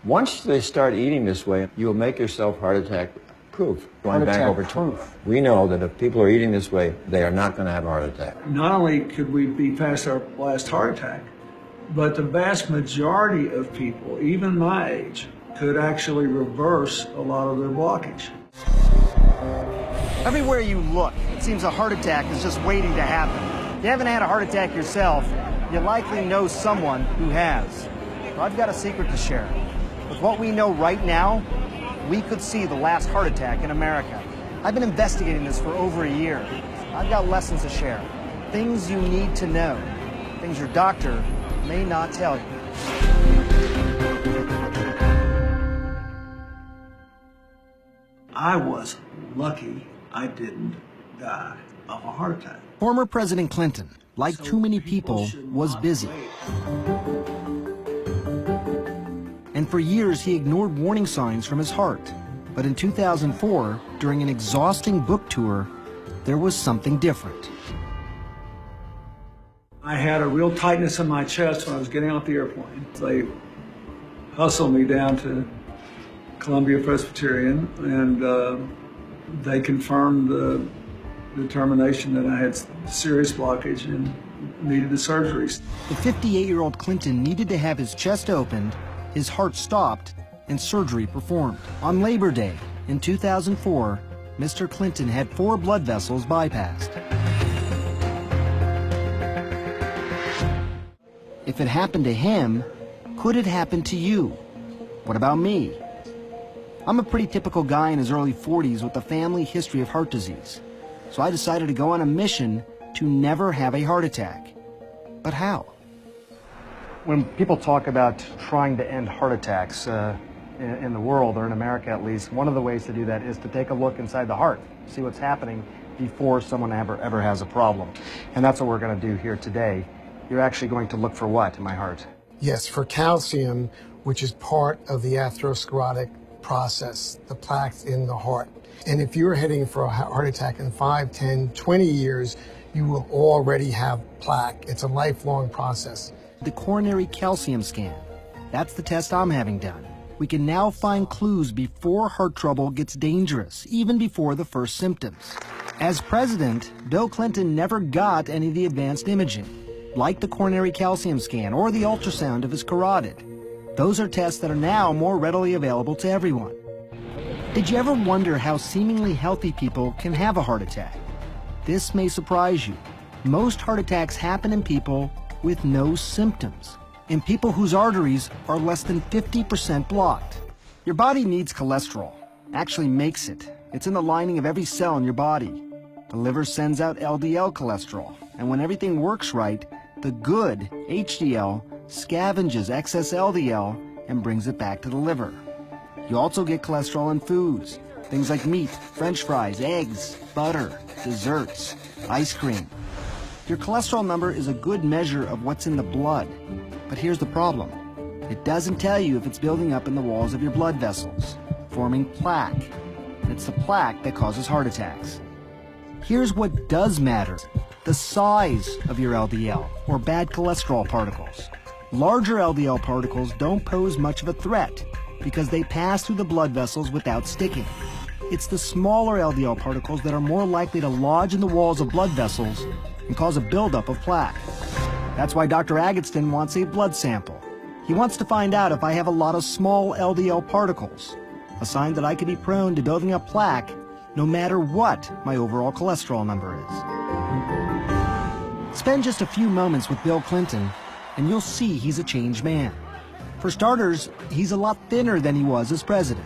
Once they start eating this way, you will make yourself heart attack proof. Heart attack proof. We know that if people are eating this way, they are not going to have a heart attack. Not only could we be past our last heart attack, but the vast majority of people, even my age, could actually reverse a lot of their blockage. Everywhere you look, it seems a heart attack is just waiting to happen. If you haven't had a heart attack yourself, you likely know someone who has. Well, I've got a secret to share. With what we know right now, we could see the last heart attack in America. I've been investigating this for over a year. I've got lessons to share. Things you need to know. Things your doctor may not tell you. I was lucky I didn't die of a heart attack. Former President Clinton, like too many people, was busy. And for years, he ignored warning signs from his heart. But in 2004, during an exhausting book tour, there was something different. I had a real tightness in my chest when I was getting off the airplane. They hustled me down to Columbia Presbyterian, and they confirmed the determination that I had serious blockage and needed the surgery. The 58-year-old Clinton needed to have his chest opened, his heart stopped, and surgery performed. On Labor Day in 2004, Mr. Clinton had 4 blood vessels bypassed. If it happened to him, could it happen to you? What about me? I'm a pretty typical guy in his early 40s with a family history of heart disease. So I decided to go on a mission to never have a heart attack. But how? When people talk about trying to end heart attacks in the world, or in America at least, one of the ways to do that is to take a look inside the heart, see what's happening before someone ever has a problem. And that's what we're going to do here today. You're actually going to look for what in my heart? Yes, for calcium, which is part of the atherosclerotic process, the plaques in the heart. And if you're heading for a heart attack in 5, 10, 20 years, you will already have plaque. It's a lifelong process. The coronary calcium scan. That's the test I'm having done. We can now find clues before heart trouble gets dangerous, even before the first symptoms. As president, Bill Clinton never got any of the advanced imaging, like the coronary calcium scan or the ultrasound of his carotid. Those are tests that are now more readily available to everyone. Did you ever wonder how seemingly healthy people can have a heart attack? This may surprise you. Most heart attacks happen in people with no symptoms, in people whose arteries are less than 50% blocked. Your body needs cholesterol, actually makes it. It's in the lining of every cell in your body. The liver sends out LDL cholesterol, and when everything works right, the good HDL scavenges excess LDL and brings it back to the liver. You also get cholesterol in foods, things like meat, French fries, eggs, butter, desserts, ice cream. Your cholesterol number is a good measure of what's in the blood, but here's the problem. It doesn't tell you if it's building up in the walls of your blood vessels, forming plaque, and it's the plaque that causes heart attacks. Here's what does matter: the size of your LDL, or bad cholesterol particles. Larger LDL particles don't pose much of a threat because they pass through the blood vessels without sticking. It's the smaller LDL particles that are more likely to lodge in the walls of blood vessels and cause a buildup of plaque. That's why Dr. Agatston wants a blood sample. He wants to find out if I have a lot of small LDL particles, a sign that I could be prone to building up plaque no matter what my overall cholesterol number is. Spend just a few moments with Bill Clinton and you'll see he's a changed man. For starters, he's a lot thinner than he was as president.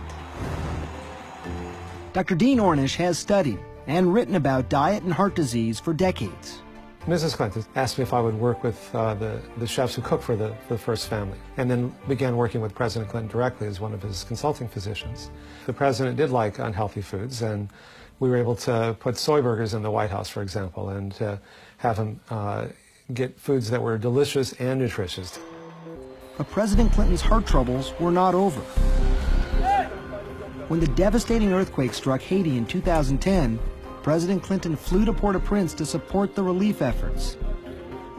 Dr. Dean Ornish has studied and written about diet and heart disease for decades. Mrs. Clinton asked me if I would work with the chefs who cooked for the first family, and then began working with President Clinton directly as one of his consulting physicians. The president did like unhealthy foods, and we were able to put soy burgers in the White House, for example, and have him get foods that were delicious and nutritious. But President Clinton's heart troubles were not over. When the devastating earthquake struck Haiti in 2010, President Clinton flew to Port-au-Prince to support the relief efforts.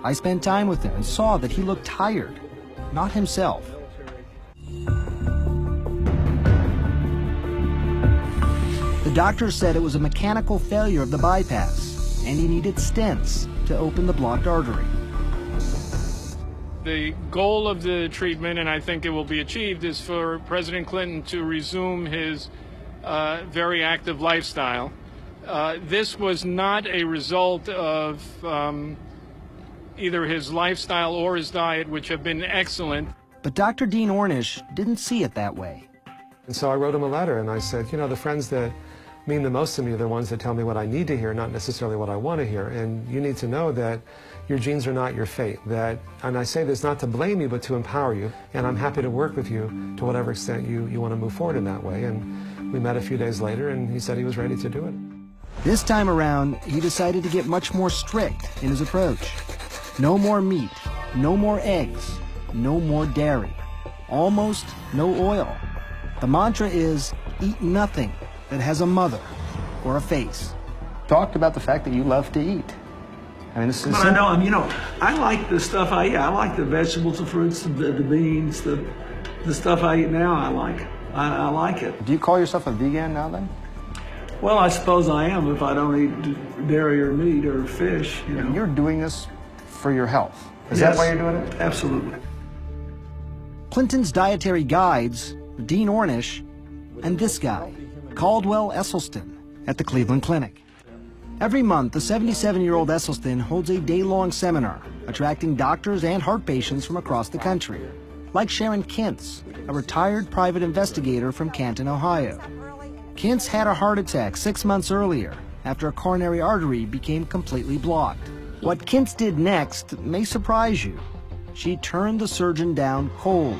I spent time with him and saw that he looked tired, not himself. doctor said it was a mechanical failure of the bypass, and he needed stents to open the blocked artery. The goal of the treatment, and I think it will be achieved, is for President Clinton to resume his very active lifestyle. This was not a result of either his lifestyle or his diet, which have been excellent. But Dr. Dean Ornish didn't see it that way. And so I wrote him a letter and I said, you know, the friends that mean the most to me are the ones that tell me what I need to hear, not necessarily what I want to hear. And you need to know that your genes are not your fate. And I say this not to blame you, but to empower you. And I'm happy to work with you to whatever extent you want to move forward in that way. And we met a few days later and he said he was ready to do it. This time around, he decided to get much more strict in his approach. No more meat, no more eggs, no more dairy, almost no oil. The mantra is, eat nothing that has a mother or a face. Talked about the fact that you love to eat. I mean, this is. But I know, I like the stuff I eat. I like the vegetables, the fruits, the beans, the stuff I eat now. I like. I like it. Do you call yourself a vegan now then? Well, I suppose I am if I don't eat dairy or meat or fish. You're doing this for your health. Is Yes, that why you're doing it? Absolutely. Clinton's dietary guides, Dean Ornish, and this guy, Caldwell Esselstyn, at the Cleveland Clinic. Every month, the 77-year-old Esselstyn holds a day-long seminar, attracting doctors and heart patients from across the country, like Sharon Kintz, a retired private investigator from Canton, Ohio. Kintz had a heart attack 6 months earlier after a coronary artery became completely blocked. What Kintz did next may surprise you. She turned the surgeon down cold,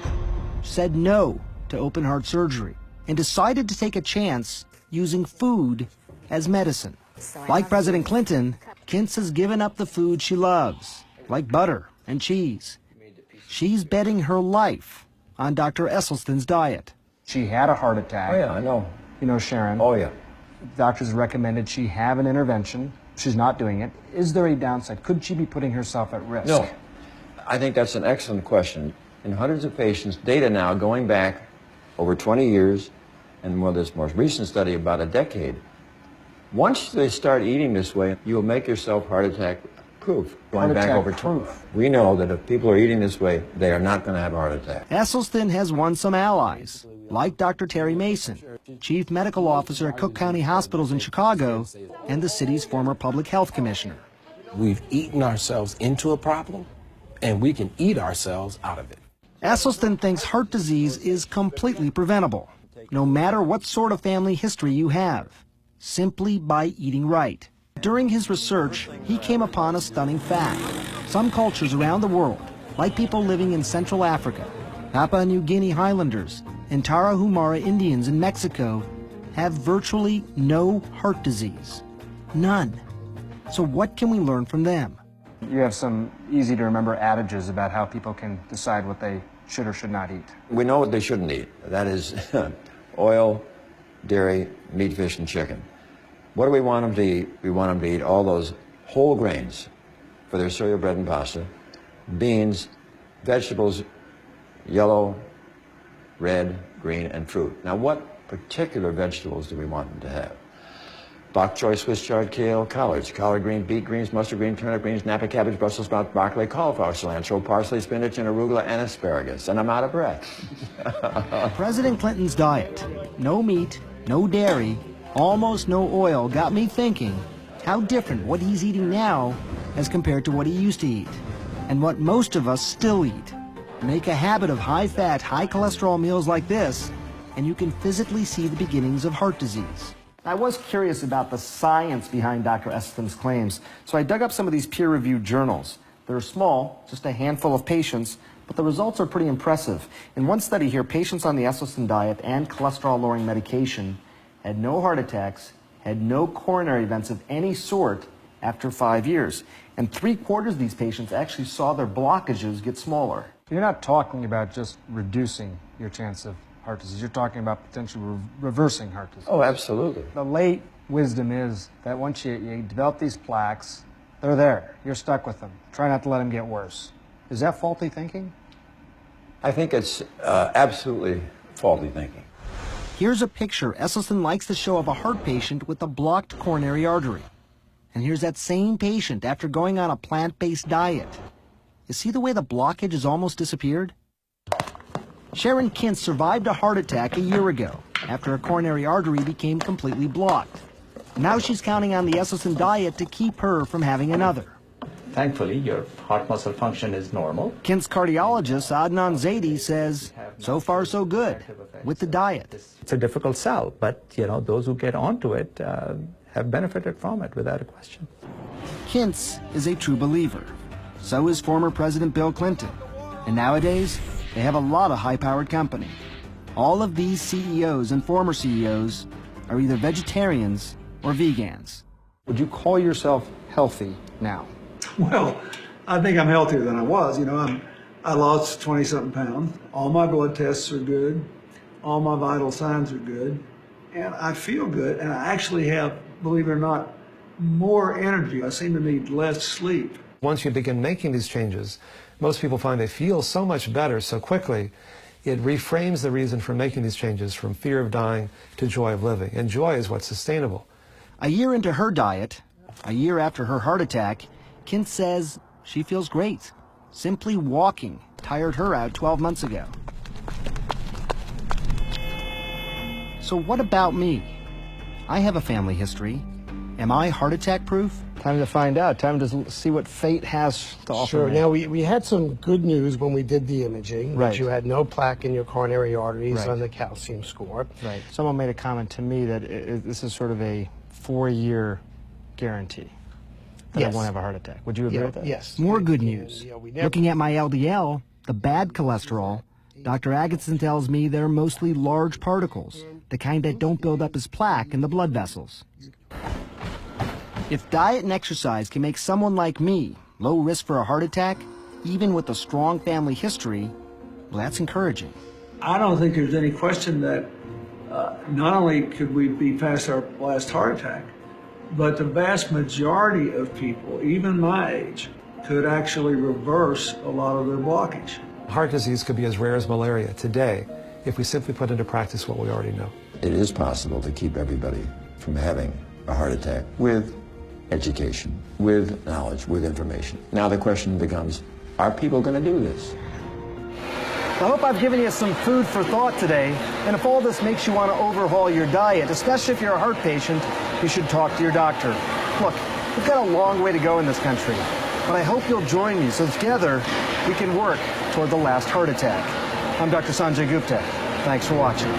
said no to open heart surgery, and decided to take a chance using food as medicine. Like President Clinton, Kintz has given up the food she loves, like butter and cheese. She's betting her life on Dr. Esselstyn's diet. She had a heart attack. Oh, yeah, I know. You know, Sharon. Oh, yeah. Doctors recommended she have an intervention. She's not doing it. Is there a downside? Could she be putting herself at risk? No. I think that's an excellent question. In hundreds of patients, data now going back over 20 years, and this most recent study about a decade, once they start eating this way, you will make yourself heart attack proof. Going back over proof. We know that if people are eating this way, they are not going to have a heart attack. Esselstyn has won some allies, like Dr. Terry Mason, Chief Medical Officer at Cook County Hospitals in Chicago, and the city's former public health commissioner. We've eaten ourselves into a problem, and we can eat ourselves out of it. Esselstyn thinks heart disease is completely preventable, no matter what sort of family history you have, simply by eating right. During his research, he came upon a stunning fact. Some cultures around the world, like people living in Central Africa, Papua New Guinea Highlanders, and Tarahumara Indians in Mexico, have virtually no heart disease. None. So what can we learn from them? You have some easy-to-remember adages about how people can decide what they should or should not eat. We know what they shouldn't eat. That is oil, dairy, meat, fish, and chicken. What do we want them to eat? We want them to eat all those whole grains for their cereal, bread, and pasta, beans, vegetables, yellow, red, green, and fruit. Now, what particular vegetables do we want them to have? Bok choy, Swiss chard, kale, collards, collard green, beet greens, mustard green, turnip greens, Napa cabbage, Brussels sprouts, broccoli, cauliflower, cilantro, parsley, spinach, and arugula, and asparagus. And I'm out of breath. President Clinton's diet, no meat, no dairy, almost no oil, got me thinking how different what he's eating now as compared to what he used to eat, and what most of us still eat. Make a habit of high-fat, high-cholesterol meals like this, and you can physically see the beginnings of heart disease. I was curious about the science behind Dr. Esselstyn's claims, so I dug up some of these peer-reviewed journals. They're small, just a handful of patients, but the results are pretty impressive. In one study here, patients on the Esselstyn diet and cholesterol-lowering medication had no heart attacks, had no coronary events of any sort after 5 years. And 3/4 of these patients actually saw their blockages get smaller. You're not talking about just reducing your chance of heart disease. You're talking about potentially reversing heart disease. Oh, absolutely. The late wisdom is that once you develop these plaques, they're there. You're stuck with them. Try not to let them get worse. Is that faulty thinking? I think it's absolutely faulty thinking. Here's a picture Esselstyn likes to show of a heart patient with a blocked coronary artery. And here's that same patient after going on a plant-based diet. You see the way the blockage has almost disappeared? Sharon Kintz survived a heart attack a year ago after a coronary artery became completely blocked. Now she's counting on the Esselstyn diet to keep her from having another. Thankfully, your heart muscle function is normal. Kint's cardiologist, Adnan Zaidi, says, so far so good with the diet. It's a difficult sell, but those who get onto it have benefited from it without a question. Kintz is a true believer. So is former President Bill Clinton. And nowadays, they have a lot of high-powered company. All of these CEOs and former CEOs are either vegetarians or vegans. Would you call yourself healthy now? Well, I think I'm healthier than I was. I lost 20-something pounds. All my blood tests are good. All my vital signs are good. And I feel good. And I actually have, believe it or not, more energy. I seem to need less sleep. Once you begin making these changes, most people find they feel so much better so quickly, it reframes the reason for making these changes from fear of dying to joy of living. And joy is what's sustainable. A year into her diet, a year after her heart attack, Kintz says she feels great. Simply walking tired her out 12 months ago. So what about me? I have a family history. Am I heart attack proof? Time to find out. Time to see what fate has to offer. Sure. me. Now, we had some good news when we did the imaging. Right. That you had no plaque in your coronary arteries Right. on the calcium score. Right. Someone made a comment to me that this is sort of a 4-year guarantee that Yes. I won't have a heart attack. Would you agree with that? Yes. More good news. Looking at my LDL, the bad cholesterol, Dr. Agatston tells me they're mostly large particles, the kind that don't build up as plaque in the blood vessels. If diet and exercise can make someone like me low risk for a heart attack, even with a strong family history, well, that's encouraging. I don't think there's any question that not only could we be past our last heart attack, but the vast majority of people, even my age, could actually reverse a lot of their blockage. Heart disease could be as rare as malaria today if we simply put into practice what we already know. It is possible to keep everybody from having a heart attack with education, with knowledge, with information. Now the question becomes, are people going to do this? I hope I've given you some food for thought today, and if all this makes you want to overhaul your diet, especially if you're a heart patient, you should talk to your doctor. Look, we've got a long way to go in this country, but I hope you'll join me so together we can work toward the last heart attack. I'm Dr. Sanjay Gupta. Thanks for watching.